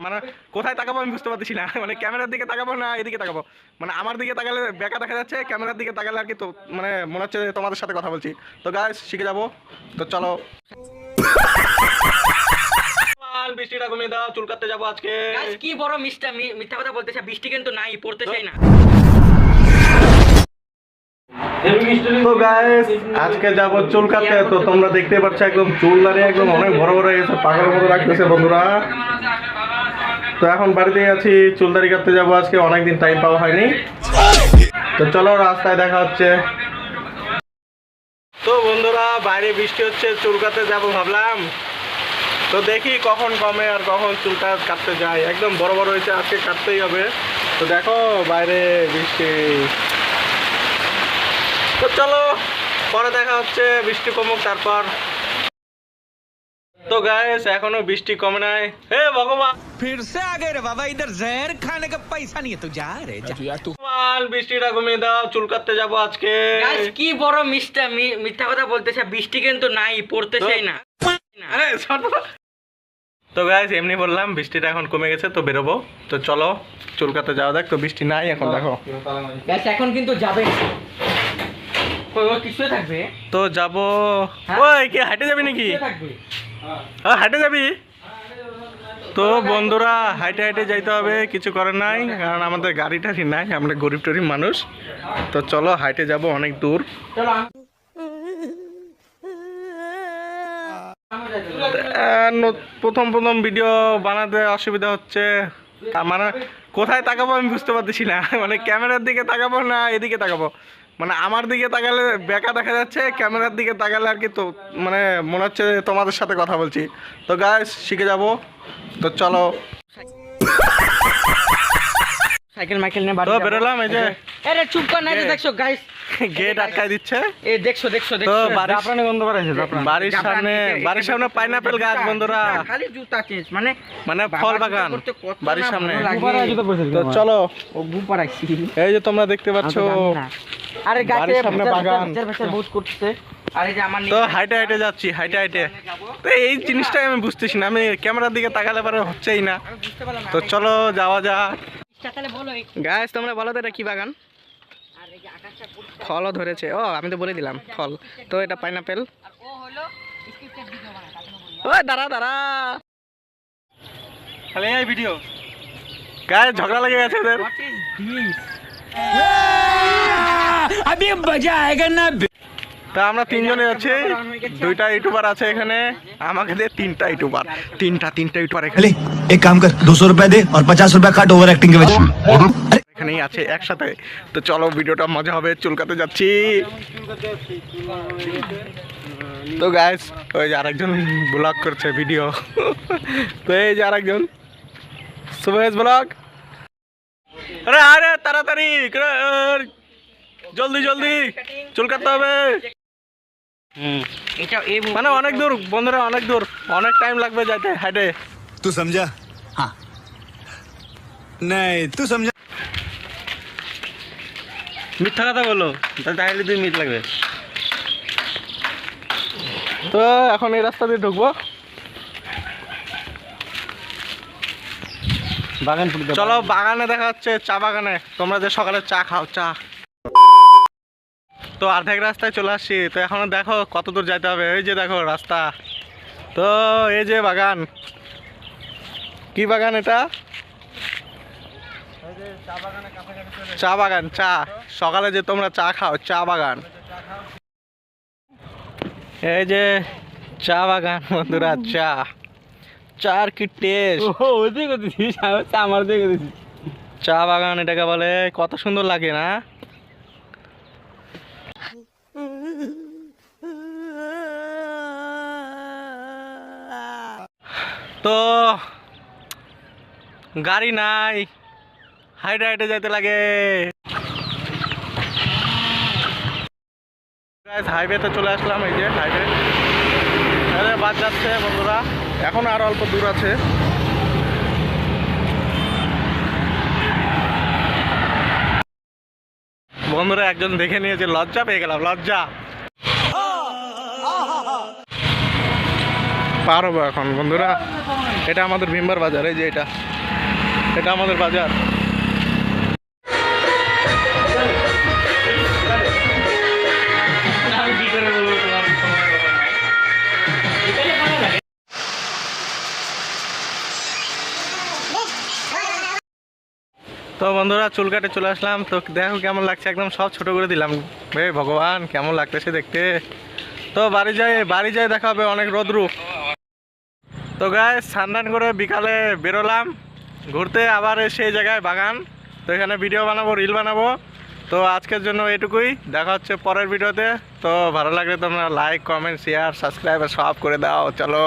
মানে কোথায় তাকাবো আমি বুঝতে পারতেছি না, মানে ক্যামেরার দিকে তাকাবো না এদিকে তাকাবো, মানে আমার দিকে তাকালে বেকা দেখা যাচ্ছে, ক্যামেরার দিকে তাকালে আর কি, তো মানে মনে হচ্ছে তোমাদের সাথে কথা বলছি। তো গাইস শিখে যাবো, তো চলো। বৃষ্টিটা কমিয়ে দাও, চুল কাটতে যাবো আজকে। কি বড় মিথ্যা কথা বলতেছে, বৃষ্টি কিন্তু নাই, পড়তে চাই না। তো গাইস আজকে যাবো চুল কাটতে, তো তোমরা দেখতে পাচ্ছ একদম চুল দাঁড়িয়ে একদম অনেক বড় বড় হয়ে গেছে, পাগলের মতো রাখতেছে বন্ধুরা। তো এখন বাড়িতে আছি, চুল দাড়ি কাটতে যাবো আজকে, অনেকদিন টাইম পাওয়া হয়নি। তো চলো রাস্তায় দেখা হচ্ছে। তো বন্ধুরা বাইরে বৃষ্টি হচ্ছে, চুল কাটতে যাবো ভাবলাম, তো দেখি কখন কমে আর কখন চুলটা কাটতে যায়। একদম বড় বড় হয়েছে, আজকে কাটতেই হবে। তো দেখো বাইরে বৃষ্টি, তো চলো পরে দেখা হচ্ছে, বৃষ্টি কমুক তারপর। তো গাইস এখনো বৃষ্টি কমে নাই। হে ভগবান फिर से आ गए रे बाबा, इधर जहर खाने का पैसा नहीं है, तू जा रे जा तू। ভগবান বৃষ্টিটা কমিয়ে দাও, চুল কাটতে যাবো আজকে। গাইস কি বড় মিথ্যা কথা বলতেছে, বৃষ্টি কিন্তু নাই, পড়তে চাই না। আরে তো গাইস এমনি বললাম, বৃষ্টিটা এখন কমে গেছে, তো বেরোবো। তো চলো চুল কাটতে যাওয়া দেখ, তো বৃষ্টি নাই এখন দেখো। গাইস এখন কিন্তু যাবে, ওই কিছুই থাকবে। তো যাবো। ওই কি হাঁটে যাবি নাকি? হাঁটে যাবি? তো বন্ধুরা হাইটে হাইটে যাইতে হবে, কিছু করার নাই, কারণ আমাদের গাড়ি টাড়ি নাই, আমরা গরিব টরিব মানুষ। তো চলো হাইটে যাব অনেক দূর। প্রথম ভিডিও বানাতে অসুবিধা হচ্ছে, মানে কোথায় তাকাবো আমি বুঝতে পারতেছি না, মানে ক্যামেরার দিকে তাকাবো না এদিকে তাকাবো, মানে আমার দিকে তাকালে বেকা দেখা যাচ্ছে, ক্যামেরার দিকে তাকালে আর কি, তো মানে মনে হচ্ছে তোমাদের সাথে কথা বলছি। তো গাইস শিখে যাব, তো চলো। সাইকেল মাইকেল নিয়ে তো বেরোলাম, এই যে আরে চুপ কর না, দেখছো গাইস গেট আটকায় দিচ্ছে। এই দেখছো তো বাড়ির গন্ধ বাড়াইছে, বাড়ির সামনে পাইনাপেল গাছ বন্ধুরা, খালি জুতা চেঞ্জ, মানে ফল বাগান বাড়ির সামনে। তো চলো ও বুপা রাখছি, এই যে তোমরা দেখতে পাচ্ছ আরে গাছের সামনে বাগান বহুত করতেছে। আরে যে আমার তো হাইটে হাইটে যাচ্ছি, হাইটে হাইটে। তো এই জিনিসটাই আমি বুঝতেছি না, আমি ক্যামেরার দিকে তাকালে পরে হচ্ছেই না। তো চলো যাওয়া যাক। গাইস তোমরা বলো তো এটা কি বাগান? ফলও ধরেছে, ও আমি তো বলে দিলাম ফল। তো এটা পাইনাপেল। ও দাঁড়া দাঁড়া, খালি এই ভিডিও। গাইস ঝগড়া লেগে গেছে ওদের। अभी मजा आएगा ना। তা আমরা তিনজনে আছি, দুইটা ইউটিউবার আছে এখানে, আমাকে দিয়ে তিনটা ইউটিউবার এখানে। एक काम कर 200 रुपए दे और 50 रुपए काट ओवर एक्टिंग के वजह। এখানেই আছে একসাথে। তো চলো ভিডিওটা মজা হবে, চুল কাটতে যাচ্ছি। তো গাইস ওই যে আরেকজন ব্লগ করছে ভিডিও, তো এই যে আরেকজন সুবেশ ব্লগ। আরে আরে তাড়াতাড়ি জলদি জলদি চুল কাটতে হবে। মানে অনেক দূর বন্ধুরা, অনেক দূর, অনেক টাইম লাগবে যাইতে হাইটে। तू समझा? हाँ नहीं तू समझा? মিথ্যা কথা বলো তাহলে তুই মিথ লাগবে। তো এখন এই রাস্তা দিয়ে ঢুকবো, বাগান। চলো বাগানে দেখা হচ্ছে, চা বাগানে। তোমরা যে সকালে চা খাও, চা। তো অর্ধেক রাস্তায় চলে আসছি, তো এখনো দেখো কত দূর যাইতে হবে। এই যে দেখো রাস্তা, তো এই যে বাগান। কি বাগান এটা? চা বাগান, চা। সকালে যে তোমরা চা খাও, চা বাগান। এই যে চা বাগান বন্ধুরা, চা, চার কি টেস্ট। চা বাগান এটাকে বলে, কত সুন্দর লাগে না? তো গাড়ি নাই, হাইটে হাইটে যাইতে লাগে। হাইওয়েতে চলে আসলাম, এই যে হাইওয়ে, বাস যাচ্ছে বন্ধুরা, এখন আর অল্প দূর আছে। বন্ধুরা একজন দেখে নিয়েছে, লজ্জা পেয়ে গেলাম, লজ্জা। পার হবো এখন বন্ধুরা, এটা আমাদের ভীমবার বাজার, এই যে এটা। এটা আমাদের বাজার। তো বন্ধুরা চুল কাটে চলে আসলাম। তো দেখো কেমন লাগছে, একদম সব ছোট করে দিলাম। হে ভগবান কেমন লাগতেছে দেখতে। তো বাড়ি যাই দেখা হবে, অনেক রোদ্রু। তো গাইস স্নান করে বিকালে বেরোলাম ঘুরতে, আবার সেই জায়গায় বাগান। তো এখানে ভিডিও বানাবো, রিল বানাবো। তো আজকের জন্য এটুকুই, দেখা হচ্ছে পরের ভিডিওতে। তো ভালো লাগলে তোমরা লাইক, কমেন্ট, শেয়ার, সাবস্ক্রাইব সব করে দাও। চলো।